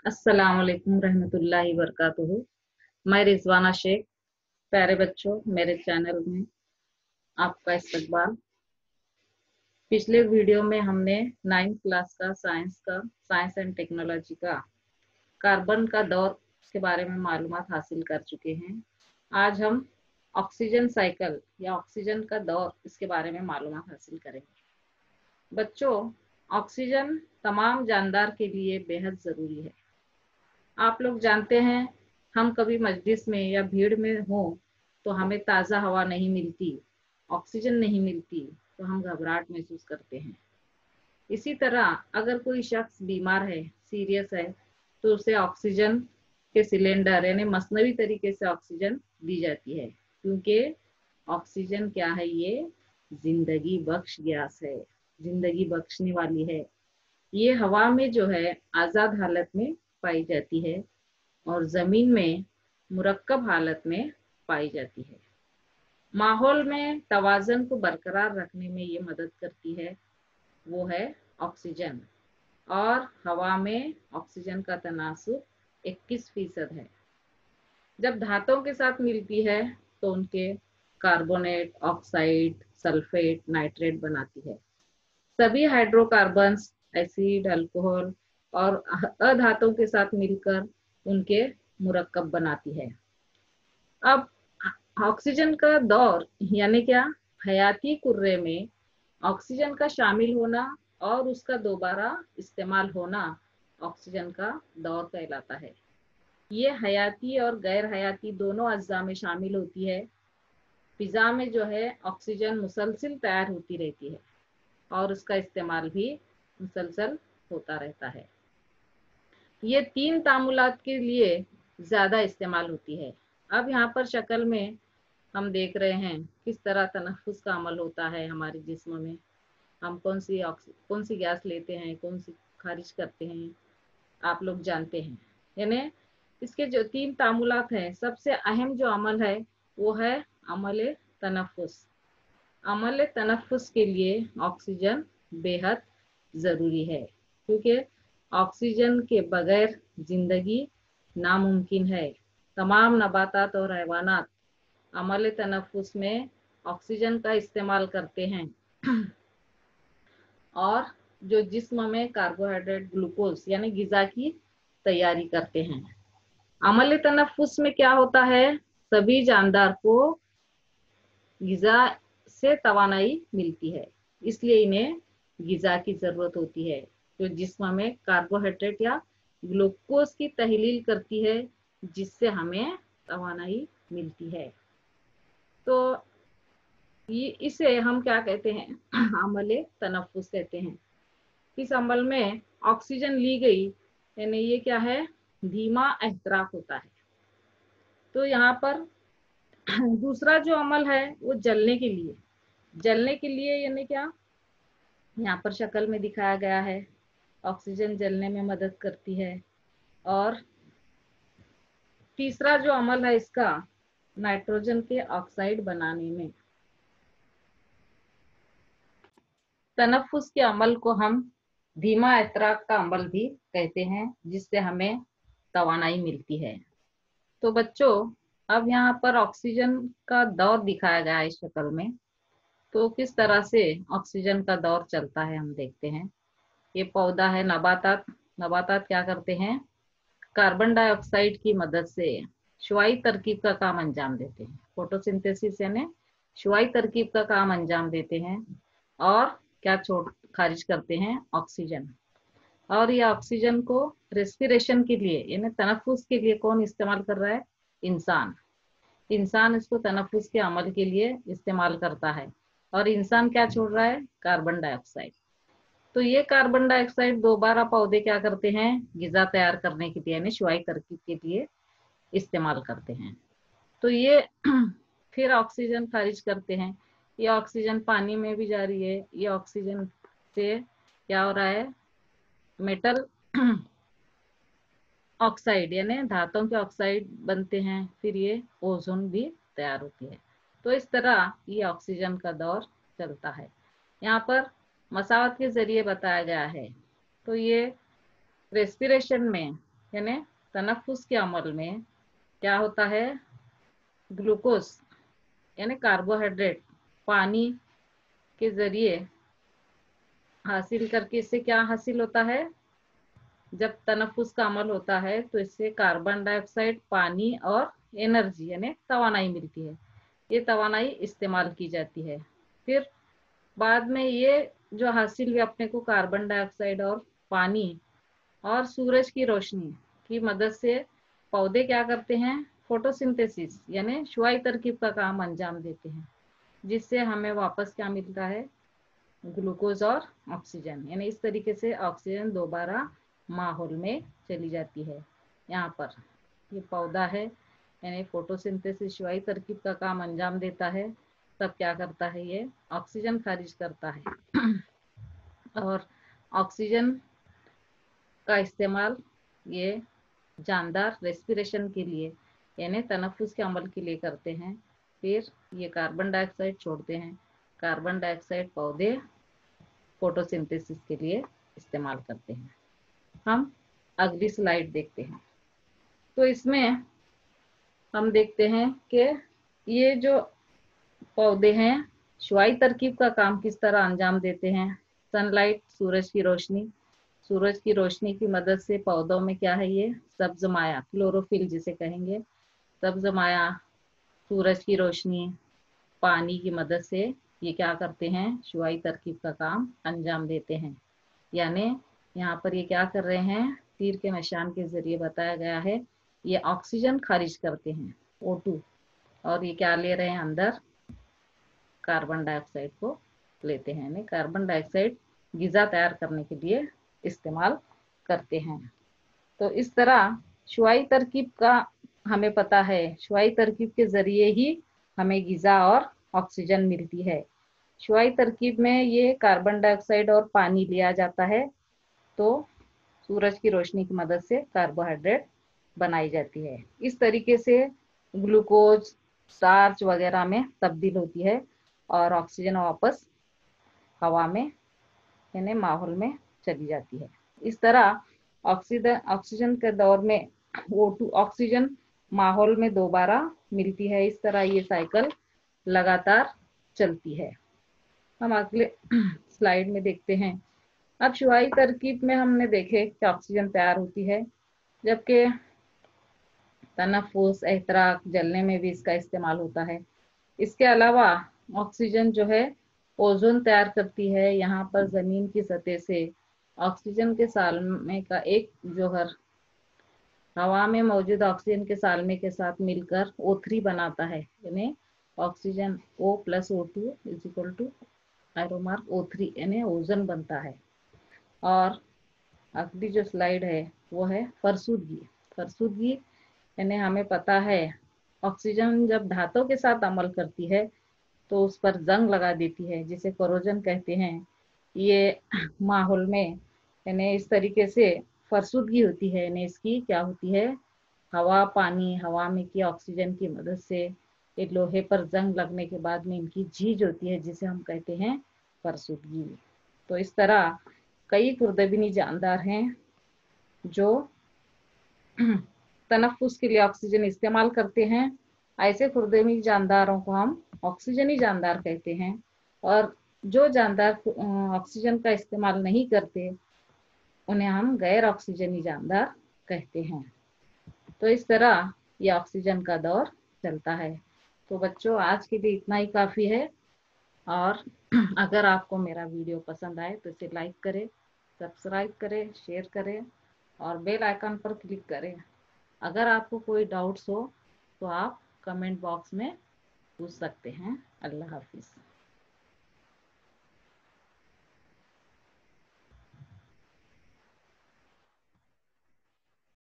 अस्सलाम वालेकुम रहमतुल्लाहि वबरकातुहू। मैं रिजवाना शेख। प्यारे बच्चों, मेरे चैनल में आपका इस्तकबाल। पिछले वीडियो में हमने 9th क्लास का साइंस एंड टेक्नोलॉजी का कार्बन का दौर के बारे में मालूमात हासिल कर चुके हैं। आज हम ऑक्सीजन साइकिल या ऑक्सीजन का दौर इसके बारे में मालूमात हासिल करेंगे। बच्चों, ऑक्सीजन तमाम जानदार के लिए बेहद ज़रूरी है। आप लोग जानते हैं, हम कभी मजलिस में या भीड़ में हो तो हमें ताज़ा हवा नहीं मिलती, ऑक्सीजन नहीं मिलती तो हम घबराहट महसूस करते हैं। इसी तरह अगर कोई शख्स बीमार है, सीरियस है, तो उसे ऑक्सीजन के सिलेंडर यानी मसनवी तरीके से ऑक्सीजन दी जाती है, क्योंकि ऑक्सीजन क्या है, ये जिंदगी बख्श गैस है, जिंदगी बख्शने वाली है। ये हवा में जो है आज़ाद हालत में पाई जाती है और ज़मीन में मुरक्कब हालत में पाई जाती है। माहौल में तवाज़न को बरकरार रखने में ये मदद करती है, वो है ऑक्सीजन। और हवा में ऑक्सीजन का तनासुब 21% है। जब धातुओं के साथ मिलती है तो उनके कार्बोनेट, ऑक्साइड, सल्फेट, नाइट्रेट बनाती है। सभी हाइड्रोकार्बन्स, एसिड, अल्कोहल और अधातुओं के साथ मिलकर उनके मुरक्कब बनाती है। अब ऑक्सीजन का दौर यानी क्या, हयाती कुर्रे में ऑक्सीजन का शामिल होना और उसका दोबारा इस्तेमाल होना ऑक्सीजन का दौर कहलाता है। ये हयाती और गैर हयाती दोनों अज्जा में शामिल होती है। फिजा में जो है ऑक्सीजन मुसलसल तैयार होती रहती है और उसका इस्तेमाल भी मुसलसल होता रहता है। ये 3 तामुलात के लिए ज़्यादा इस्तेमाल होती है। अब यहाँ पर शक्ल में हम देख रहे हैं किस तरह तनफ्फुस का अमल होता है हमारे जिस्म में। हम कौन सी गैस लेते हैं, कौन सी खारिज करते हैं, आप लोग जानते हैं। यानी इसके जो 3 तामुलात हैं, सबसे अहम जो अमल है वो है अमल तनफ्फुस। अमल तनफ्फुस के लिए ऑक्सीजन बेहद ज़रूरी है, क्योंकि ऑक्सीजन के बगैर ज़िंदगी नामुमकिन है। तमाम नबातात और हैवानात अमल तनफ्फुस में ऑक्सीजन का इस्तेमाल करते हैं और जो जिस्म में कार्बोहाइड्रेट, ग्लूकोज यानी ग़िज़ा की तैयारी करते हैं। अमल तनफ्फुस में क्या होता है, सभी जानदार को ग़िज़ा से तवानाई मिलती है, इसलिए इन्हें ग़िज़ा की ज़रूरत होती है, जो जिस्म में कार्बोहाइड्रेट या ग्लूकोज की तहलील करती है, जिससे हमें तवानाई मिलती है। तो ये इसे हम क्या कहते हैं, अमल तनफ्फुस कहते हैं। इस अमल में ऑक्सीजन ली गई यानी ये क्या है, धीमा एहतराक होता है। तो यहाँ पर दूसरा जो अमल है वो जलने के लिए यानी क्या, यहाँ पर शक्ल में दिखाया गया है। ऑक्सीजन जलने में मदद करती है। और तीसरा जो अमल है इसका, नाइट्रोजन के ऑक्साइड बनाने में। तनफ्फुस के अमल को हम धीमा एहतराक का अमल भी कहते हैं, जिससे हमें तवानाई मिलती है। तो बच्चों, अब यहाँ पर ऑक्सीजन का दौर दिखाया गया है इस शक्ल में। तो किस तरह से ऑक्सीजन का दौर चलता है हम देखते हैं। ये पौधा है नबातात। नबातात क्या करते हैं, कार्बन डाइऑक्साइड की मदद से शुआई तरकीब का काम अंजाम देते हैं। फोटोसिंथेसिस यानी शुआई तरकीब का काम अंजाम देते हैं और क्या खारिज करते हैं, ऑक्सीजन। और ये ऑक्सीजन को रेस्पिरेशन के लिए यानी तनफ्फुस के लिए कौन इस्तेमाल कर रहा है, इंसान इसको तनफ्फुस के अमल के लिए इस्तेमाल करता है। और इंसान क्या छोड़ रहा है, कार्बन डाइऑक्साइड। तो ये कार्बन डाइऑक्साइड दोबारा पौधे क्या करते हैं, ग़िज़ा तैयार करने के लिए यानी शुआई तरकीब के लिए इस्तेमाल करते हैं। तो ये फिर ऑक्सीजन खारिज करते हैं। ये ऑक्सीजन पानी में भी जा रही है। ये ऑक्सीजन से क्या हो रहा है, मेटल ऑक्साइड यानी धातुओं के ऑक्साइड बनते हैं। फिर ये ओजोन भी तैयार होती है। तो इस तरह ये ऑक्सीजन का दौर चलता है। यहाँ पर मसावत के जरिए बताया गया है। तो ये रेस्पिरेशन में यानी तनफ्फुस के अमल में क्या होता है, ग्लूकोज यानी कार्बोहाइड्रेट पानी के जरिए हासिल करके इससे क्या हासिल होता है, जब तनफ्फुस का अमल होता है तो इससे कार्बन डाइऑक्साइड, पानी और एनर्जी यानी तवानाई मिलती है। ये तवानाई इस्तेमाल की जाती है। फिर बाद में ये जो हासिल हुई अपने को कार्बन डाइऑक्साइड और पानी और सूरज की रोशनी की मदद से पौधे क्या करते हैं, फोटोसिंथेसिस यानी शुआई तरकीब का काम अंजाम देते हैं, जिससे हमें वापस क्या मिलता है, ग्लूकोज और ऑक्सीजन। यानी इस तरीके से ऑक्सीजन दोबारा माहौल में चली जाती है। यहाँ पर ये पौधा है, यानी फोटोसिंथेसिस शुआई तरकीब का काम अंजाम देता है, तब क्या करता है, ये ऑक्सीजन खारिज करता है और ऑक्सीजन का इस्तेमाल ये जानदार रेस्पिरेशन के लिए यानी तनफ्फुस के अमल के लिए करते हैं। फिर ये कार्बन डाइऑक्साइड छोड़ते हैं, कार्बन डाइऑक्साइड पौधे फोटोसिंथेसिस के लिए इस्तेमाल करते हैं। हम अगली स्लाइड देखते हैं। तो इसमें हम देखते हैं कि ये जो पौधे हैं शुआई तरकीब का काम किस तरह अंजाम देते हैं। सनलाइट, सूरज की रोशनी, सूरज की रोशनी की मदद से पौधों में क्या है, ये सब्ज माया, क्लोरोफिल जिसे कहेंगे, सब्ज माया, सूरज की रोशनी, पानी की मदद से ये क्या करते हैं, शुआई तरकीब का काम अंजाम देते हैं। यानी यहाँ पर ये क्या कर रहे हैं, तीर के निशान के जरिए बताया गया है, ये ऑक्सीजन खारिज करते हैं O2, और ये क्या ले रहे हैं, अंदर कार्बन डाइऑक्साइड को लेते हैं। यानी कार्बन डाइऑक्साइड गिजा तैयार करने के लिए इस्तेमाल करते हैं। तो इस तरह शुआई तरकीब का हमें पता है, शुआई तरकीब के जरिए ही हमें गिजा और ऑक्सीजन मिलती है। शुआई तरकीब में ये कार्बन डाइऑक्साइड और पानी लिया जाता है, तो सूरज की रोशनी की मदद से कार्बोहाइड्रेट बनाई जाती है। इस तरीके से ग्लूकोज, स्टार्च वगैरह में तब्दील होती है और ऑक्सीजन वापस हवा में यानी माहौल में चली जाती है। इस तरह ऑक्सीजन के दौर में O2 ऑक्सीजन माहौल में दोबारा मिलती है। इस तरह ये साइकिल लगातार चलती है। हम अगले स्लाइड में देखते हैं। अब शुआई तरकीब में हमने देखे कि ऑक्सीजन तैयार होती है, जबकि तनफ्फुस, एहतराक, जलने में भी इसका इस्तेमाल होता है। इसके अलावा ऑक्सीजन जो है ओजोन तैयार करती है। यहाँ पर जमीन की सतह से ऑक्सीजन के सालमे का एक जौहर हवा में मौजूद ऑक्सीजन के सालमे के साथ मिलकर O3 बनाता है। यानी oxygen O+O2 is equal to arrow mark O3 यानी ओजोन बनता है। और अगली जो स्लाइड है वो है फरसुदगी। फरसुदगी यानी हमें पता है ऑक्सीजन जब धातुओं के साथ अमल करती है तो उस पर जंग लगा देती है, जिसे कोरोजन कहते हैं। ये माहौल में यानी इस तरीके से फरसुदगी होती है। यानी इसकी क्या होती है, हवा, पानी, हवा में की ऑक्सीजन की मदद से ये लोहे पर जंग लगने के बाद में इनकी झीज होती है, जिसे हम कहते हैं फरसुदगी। तो इस तरह कई खुर्दबीनी जानदार हैं जो तनफ्फुस के लिए ऑक्सीजन इस्तेमाल करते हैं। ऐसे खुर्दबीनी जानदारों को हम ऑक्सीजनी जानदार कहते हैं, और जो जानदार ऑक्सीजन का इस्तेमाल नहीं करते उन्हें हम गैर ऑक्सीजनी जानदार कहते हैं। तो इस तरह ये ऑक्सीजन का दौर चलता है। तो बच्चों, आज के लिए इतना ही काफ़ी है। और अगर आपको मेरा वीडियो पसंद आए तो इसे लाइक करें, सब्सक्राइब करें, शेयर करें और बेल आइकन पर क्लिक करें। अगर आपको कोई डाउट्स हो तो आप कमेंट बॉक्स में पूछ सकते हैं। अल्लाह हाफिज़।